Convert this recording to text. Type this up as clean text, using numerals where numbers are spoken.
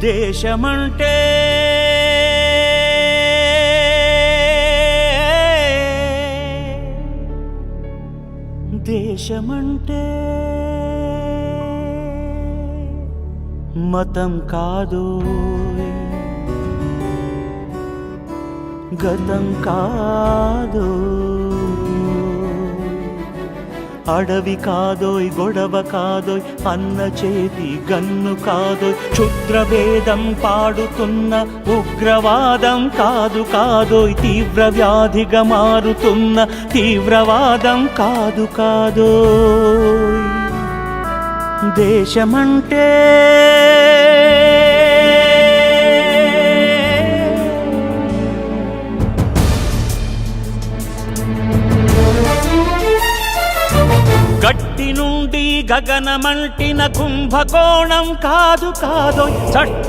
దేశమంటే దేశమంటే మతం కాదు, గతం కాదు, అడవి కాదోయ్, గొడవ కాదోయ్, అన్న చేతి గన్ను కాదోయ్, క్షుద్రభేదం పాడుతున్న ఉగ్రవాదం కాదు కాదోయ్, తీవ్ర వ్యాధిగా మారుతున్న తీవ్రవాదం కాదు కాదోయ్. దేశమంటే గట్టి నుండి గగనమంటిన కుంభకోణం కాదు కాదోయ్, చట్ట